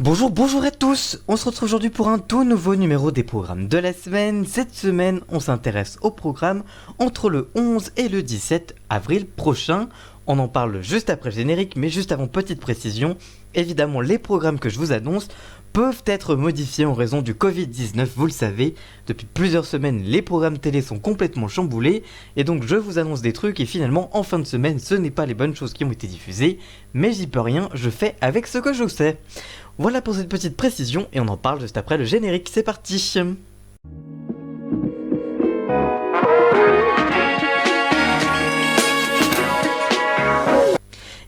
Bonjour à tous. On se retrouve aujourd'hui pour un tout nouveau numéro des programmes de la semaine. Cette semaine, on s'intéresse au programme entre le 11 et le 17 avril prochain. On en parle juste après le générique, mais juste avant, petite précision. Évidemment, les programmes que je vous annonce peuvent être modifiés en raison du Covid-19, vous le savez. Depuis plusieurs semaines, les programmes télé sont complètement chamboulés, et donc je vous annonce des trucs, et finalement, en fin de semaine, ce n'est pas les bonnes choses qui ont été diffusées, mais j'y peux rien, je fais avec ce que je sais. Voilà pour cette petite précision, et on en parle juste après le générique, c'est parti.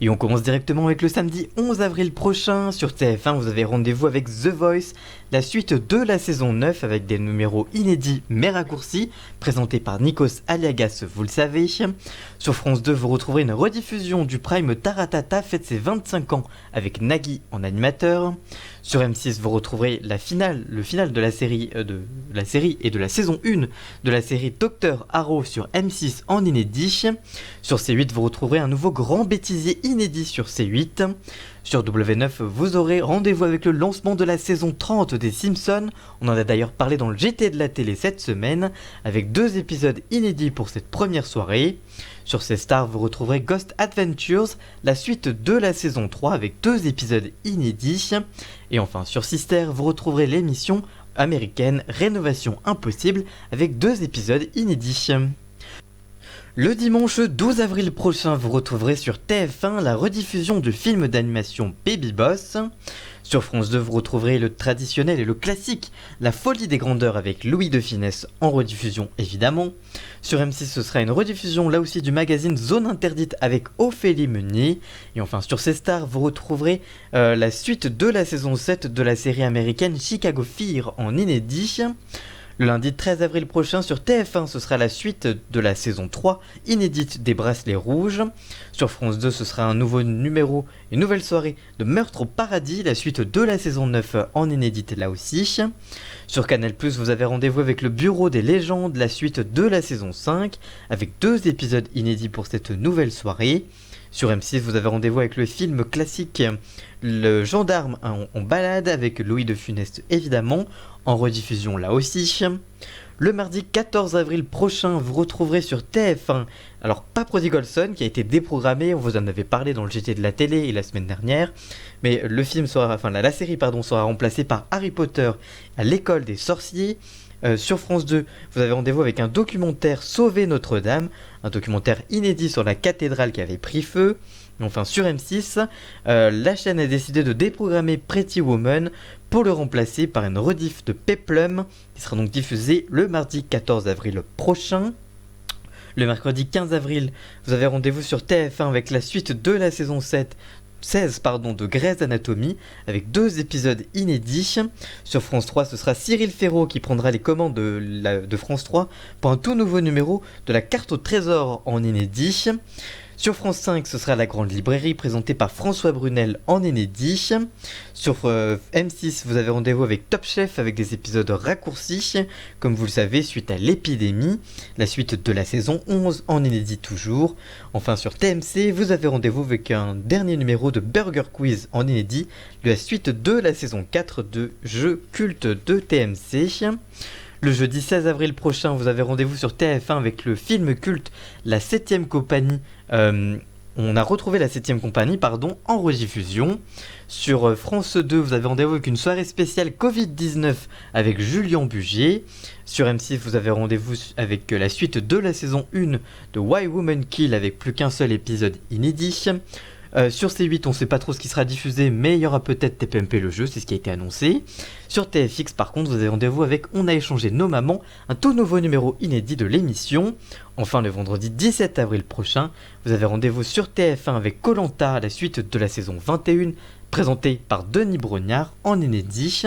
Et on commence directement avec le samedi 11 avril prochain. Sur TF1, vous avez rendez-vous avec The Voice, la suite de la saison 9 avec des numéros inédits mais raccourcis, présentés par Nikos Aliagas, vous le savez. Sur France 2, vous retrouverez une rediffusion du Prime Taratata fête ses 25 ans avec Nagui en animateur. Sur M6, vous retrouverez le final de la série et de la saison 1 de la série Dr Harrow sur M6 en inédit. Sur C8, vous retrouverez un nouveau grand bêtisier inédit sur C8. Sur W9, vous aurez rendez-vous avec le lancement de la saison 30 des Simpsons. On en a d'ailleurs parlé dans le JT de la télé cette semaine, avec 2 épisodes inédits pour cette première soirée. Sur C-Star, vous retrouverez Ghost Adventures, la suite de la saison 3 avec 2 épisodes inédits. Et enfin sur Sister, vous retrouverez l'émission américaine Rénovation Impossible avec 2 épisodes inédits. Le dimanche 12 avril prochain, vous retrouverez sur TF1 la rediffusion du film d'animation Baby Boss. Sur France 2, vous retrouverez le traditionnel et le classique La Folie des Grandeurs avec Louis de Funès en rediffusion évidemment. Sur M6, ce sera une rediffusion là aussi du magazine Zone Interdite avec Ophélie Meunier. Et enfin sur C-Star, vous retrouverez la suite de la saison 7 de la série américaine Chicago Fire en inédit. Le lundi 13 avril prochain sur TF1, ce sera la suite de la saison 3 inédite des Bracelets Rouges. Sur France 2, ce sera un nouveau numéro, une nouvelle soirée de Meurtre au Paradis, la suite de la saison 9 en inédite là aussi. Sur Canal+, vous avez rendez-vous avec le Bureau des légendes, la suite de la saison 5, avec 2 épisodes inédits pour cette nouvelle soirée. Sur M6, vous avez rendez-vous avec le film classique Le Gendarme en balade avec Louis de Funès évidemment, en rediffusion là aussi. Le mardi 14 avril prochain, vous retrouverez sur TF1, alors pas Prodigal Son qui a été déprogrammé, on vous en avait parlé dans le JT de la télé et la semaine dernière, mais la série sera remplacée par Harry Potter à l'école des sorciers. Sur France 2, vous avez rendez-vous avec un documentaire Sauver Notre-Dame, un documentaire inédit sur la cathédrale qui avait pris feu. Enfin sur M6, la chaîne a décidé de déprogrammer Pretty Woman pour le remplacer par une rediff de Peplum qui sera donc diffusée le mardi 14 avril prochain. Le mercredi 15 avril, vous avez rendez-vous sur TF1 avec la suite de la saison 16 de Grey's Anatomy avec 2 épisodes inédits. Sur France 3, ce sera Cyril Ferraud qui prendra les commandes de France 3 pour un tout nouveau numéro de la carte au trésor en inédit. Sur France 5, ce sera La Grande Librairie présentée par François Brunel en inédit. Sur M6, vous avez rendez-vous avec Top Chef avec des épisodes raccourcis, comme vous le savez, suite à l'épidémie. La suite de la saison 11 en inédit toujours. Enfin sur TMC, vous avez rendez-vous avec un dernier numéro de Burger Quiz en inédit, la suite de la saison 4 de Jeux Cultes de TMC. Le jeudi 16 avril prochain, vous avez rendez-vous sur TF1 avec le film culte La 7ème Compagnie. On a retrouvé la 7ème Compagnie en rediffusion. Sur France 2, vous avez rendez-vous avec une soirée spéciale Covid-19 avec Julien Bugier. Sur M6, vous avez rendez-vous avec la suite de la saison 1 de Why Women Kill avec plus qu'un seul épisode inédit. Sur C8, on ne sait pas trop ce qui sera diffusé, mais il y aura peut-être TPMP le jeu, c'est ce qui a été annoncé. Sur TFX, par contre, vous avez rendez-vous avec On a échangé nos mamans, un tout nouveau numéro inédit de l'émission. Enfin, le vendredi 17 avril prochain, vous avez rendez-vous sur TF1 avec Koh-Lanta, la suite de la saison 21, présentée par Denis Brognard en inédit.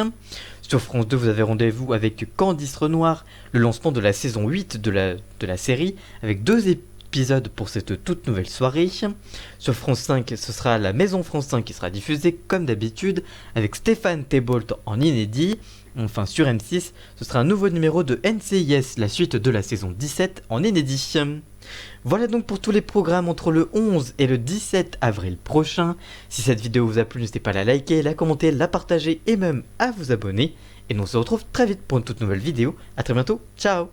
Sur France 2, vous avez rendez-vous avec Candice Renoir, le lancement de la saison 8 de la série, avec 2 épisodes pour cette toute nouvelle soirée. Sur France 5, ce sera la Maison France 5 qui sera diffusée comme d'habitude avec Stéphane Thébault en inédit. Enfin sur M6, ce sera un nouveau numéro de NCIS, la suite de la saison 17 en inédit. Voilà donc pour tous les programmes entre le 11 et le 17 avril prochain. Si cette vidéo vous a plu, n'hésitez pas à la liker, la commenter, la partager et même à vous abonner. Et nous on se retrouve très vite pour une toute nouvelle vidéo. A très bientôt, ciao!